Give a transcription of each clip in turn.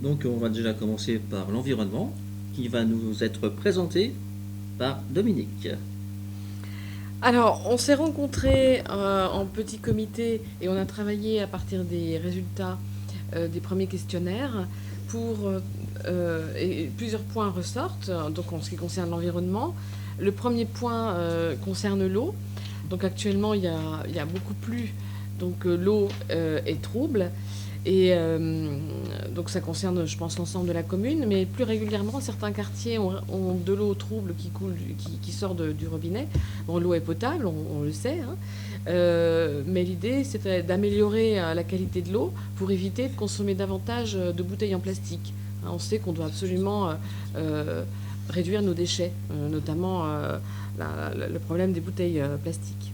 Donc on va déjà commencer par l'environnement, qui va nous être présenté par Dominique. Alors, on s'est rencontrés en petit comité et on a travaillé à partir des résultats des premiers questionnaires et plusieurs points ressortent, donc en ce qui concerne l'environnement. Le premier point concerne l'eau. Donc actuellement, il y a beaucoup plus, donc l'eau est trouble. Et donc ça concerne, je pense, l'ensemble de la commune, mais plus régulièrement, certains quartiers ont de l'eau trouble qui coule, qui sort du robinet. Bon, l'eau est potable, on le sait, hein. Mais l'idée, c'était d'améliorer la qualité de l'eau pour éviter de consommer davantage de bouteilles en plastique. Hein, on sait qu'on doit absolument réduire nos déchets, notamment le problème des bouteilles plastiques.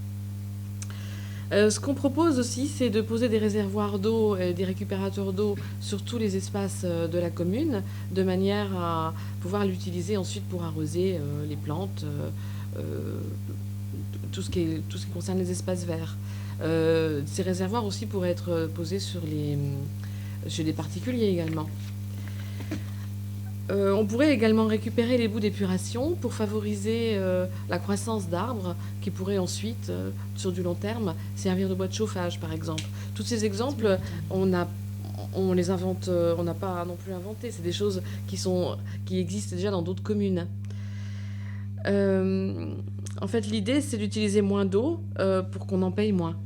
Ce qu'on propose aussi, c'est de poser des réservoirs d'eau et des récupérateurs d'eau sur tous les espaces de la commune, de manière à pouvoir l'utiliser ensuite pour arroser les plantes, euh, tout ce qui concerne les espaces verts. Ces réservoirs aussi pourraient être posés chez les particuliers également. On pourrait également récupérer les boues d'épuration pour favoriser la croissance d'arbres qui pourraient ensuite, sur du long terme, servir de bois de chauffage, par exemple. Tous ces exemples, on les invente, on n'a pas non plus inventé. C'est des choses qui existent déjà dans d'autres communes. Euh, En fait, l'idée, c'est d'utiliser moins d'eau pour qu'on en paye moins.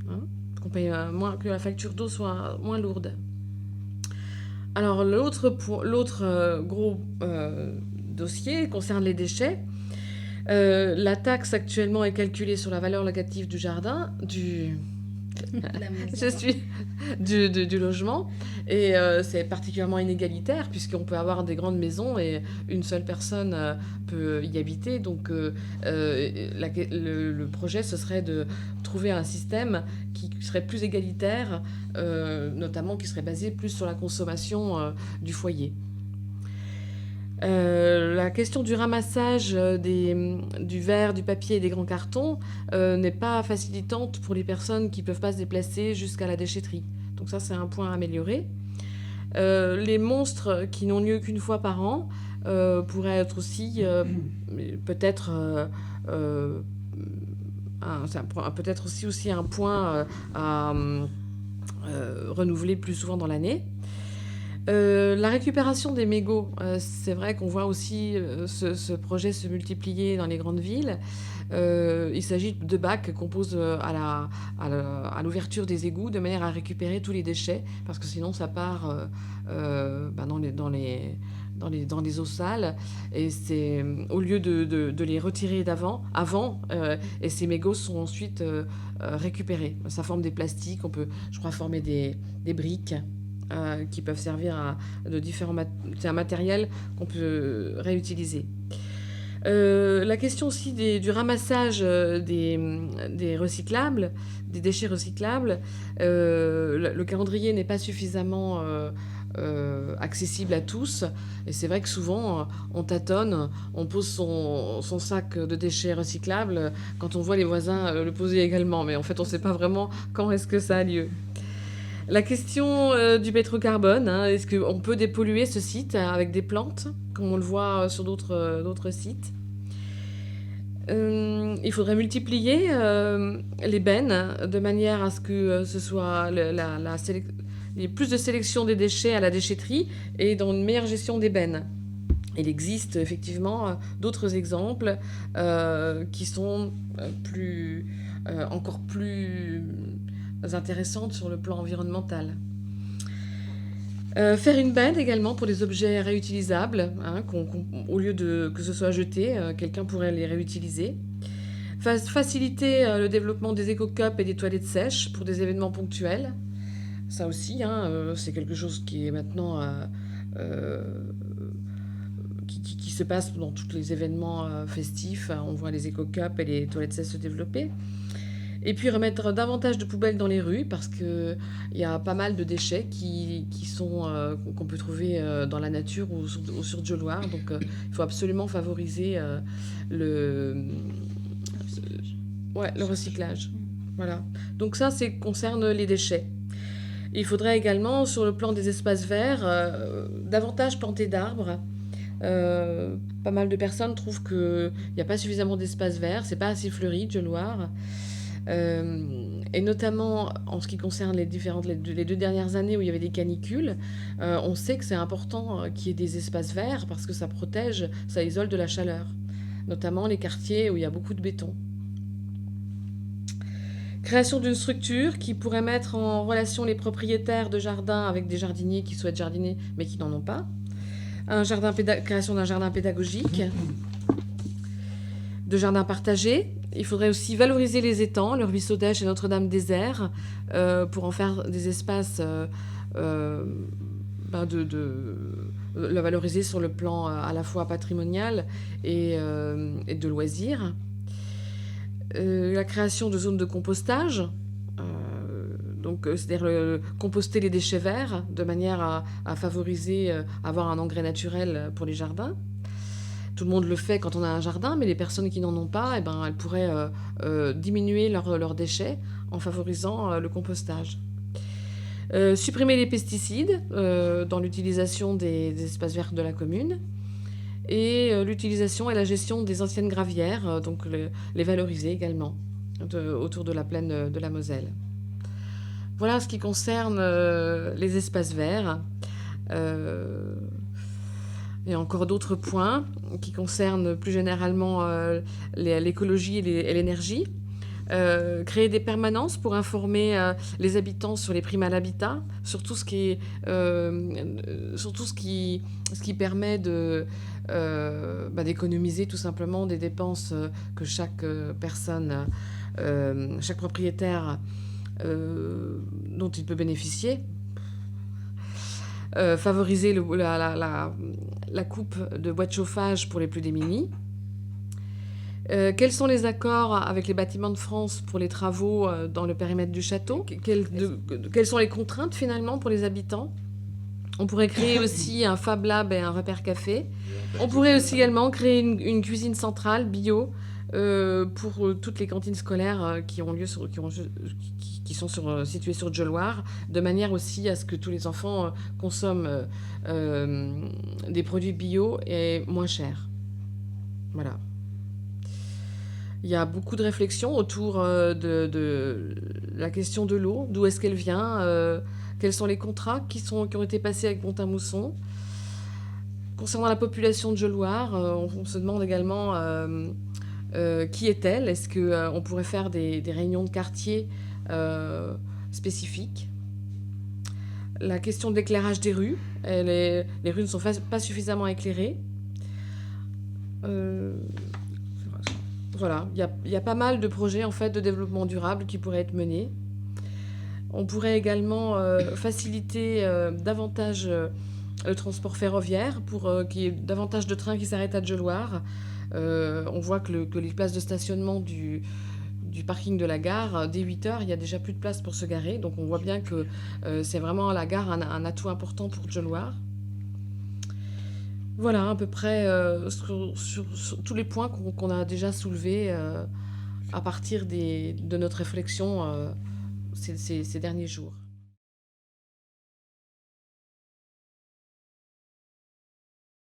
Hein, qu'on paye moins, que la facture d'eau soit moins lourde. Alors l'autre gros dossier concerne les déchets. La taxe actuellement est calculée sur la valeur locative du jardin, La je maison. suis du logement, et c'est particulièrement inégalitaire puisqu'on peut avoir des grandes maisons et une seule personne peut y habiter. Donc le projet, ce serait de trouver un système qui serait plus égalitaire, notamment qui serait basé plus sur la consommation du foyer. La question du ramassage du verre, du papier et des grands cartons n'est pas facilitante pour les personnes qui ne peuvent pas se déplacer jusqu'à la déchetterie. Donc ça, c'est un point à améliorer. Les monstres qui n'ont lieu qu'une fois par an pourraient être aussi peut-être euh, peut-être aussi un point à renouveler plus souvent dans l'année. La récupération des mégots, c'est vrai qu'on voit aussi ce projet se multiplier dans les grandes villes. Il s'agit de bacs qu'on pose à l'ouverture des égouts de manière à récupérer tous les déchets, parce que sinon ça part dans les eaux sales. Et c'est au lieu de les retirer et ces mégots sont ensuite récupérés. Ça forme des plastiques, on peut, je crois, former des briques qui peuvent servir de différents c'est un matériel qu'on peut réutiliser. La question aussi du ramassage des recyclables, des déchets recyclables, le calendrier n'est pas suffisamment accessible à tous. Et c'est vrai que souvent, on tâtonne, on pose son sac de déchets recyclables quand on voit les voisins le poser également. Mais en fait, on ne sait pas vraiment quand est-ce que ça a lieu. La question du pétrocarbone, hein, est-ce qu'on peut dépolluer ce site avec des plantes, comme on le voit sur d'autres sites? Il faudrait multiplier les bennes de manière à ce que ce soit il y ait plus de sélection des déchets à la déchetterie et dans une meilleure gestion des bennes. Il existe effectivement d'autres exemples qui sont encore plus intéressantes sur le plan environnemental. Faire une benne également pour les objets réutilisables, hein, au lieu que ce soit jeté, quelqu'un pourrait les réutiliser. Faciliter le développement des éco-cups et des toilettes sèches pour des événements ponctuels. Ça aussi, hein, c'est quelque chose qui est maintenant euh, qui se passe dans tous les événements festifs. On voit les éco-cups et les toilettes sèches se développer. Et puis remettre davantage de poubelles dans les rues parce qu'il y a pas mal de déchets qu'on peut trouver dans la nature ou sur Dieu-Loire. Donc il faut absolument favoriser le, Recyclage. ouais, le recyclage. Mm. Voilà. Donc ça, c'est concerne les déchets. Il faudrait également, sur le plan des espaces verts, davantage planter d'arbres. Pas mal de personnes trouvent qu'il n'y a pas suffisamment d'espaces verts, c'est pas assez fleuri, Dieulaire. Et notamment en ce qui concerne les 2 dernières années où il y avait des canicules, on sait que c'est important qu'il y ait des espaces verts parce que ça protège, ça isole de la chaleur, notamment les quartiers où il y a beaucoup de béton. Création d'une structure qui pourrait mettre en relation les propriétaires de jardins avec des jardiniers qui souhaitent jardiner mais qui n'en ont pas. Création d'un jardin pédagogique, de jardins partagés. Il faudrait aussi valoriser les étangs, le ruisseau d'Esch et Notre-Dame-des-Airs, pour en faire des espaces la valoriser sur le plan à la fois patrimonial et de loisirs. La création de zones de compostage, c'est-à-dire composter les déchets verts de manière à favoriser, avoir un engrais naturel pour les jardins. Tout le monde le fait quand on a un jardin, mais les personnes qui n'en ont pas, elles pourraient diminuer leurs déchets en favorisant le compostage. Supprimer les pesticides dans l'utilisation des espaces verts de la commune. Et l'utilisation et la gestion des anciennes gravières, donc les valoriser également autour de la plaine de la Moselle. Voilà ce qui concerne les espaces verts. Et encore d'autres points qui concernent plus généralement l'écologie et l'énergie. Créer des permanences pour informer les habitants sur les primes à l'habitat, sur tout ce qui permet d'économiser tout simplement des dépenses que chaque personne, chaque propriétaire dont il peut bénéficier. Favoriser la coupe de bois de chauffage pour les plus démunis. Quels sont les accords avec les bâtiments de France pour les travaux dans le périmètre du château ? Quelles sont les contraintes finalement pour les habitants ? On pourrait créer aussi un Fab Lab et un repère café. On pourrait aussi également créer une cuisine centrale bio pour toutes les cantines scolaires qui sont situées sur Dieulaire, de manière aussi à ce que tous les enfants consomment des produits bio et moins chers. Voilà. Il y a beaucoup de réflexions autour de la question de l'eau, d'où est-ce qu'elle vient, quels sont les contrats qui ont été passés avec Pont-à-Mousson. Concernant la population de Dieulaire, on se demande également qui est-elle ? Est-ce qu'on pourrait faire des réunions de quartier spécifiques ? La question de l'éclairage des rues, les rues ne sont pas suffisamment éclairées. Voilà, il y a pas mal de projets en fait de développement durable qui pourraient être menés. On pourrait également faciliter davantage le transport ferroviaire pour qu'il y ait davantage de trains qui s'arrêtent à Dieulaire. On voit que les places de stationnement du parking de la gare, dès 8h, il n'y a déjà plus de place pour se garer. Donc on voit bien que c'est vraiment la gare un atout important pour Dieulaire. Voilà, à peu près sur tous les points qu'on a déjà soulevés à partir de notre réflexion ces derniers jours.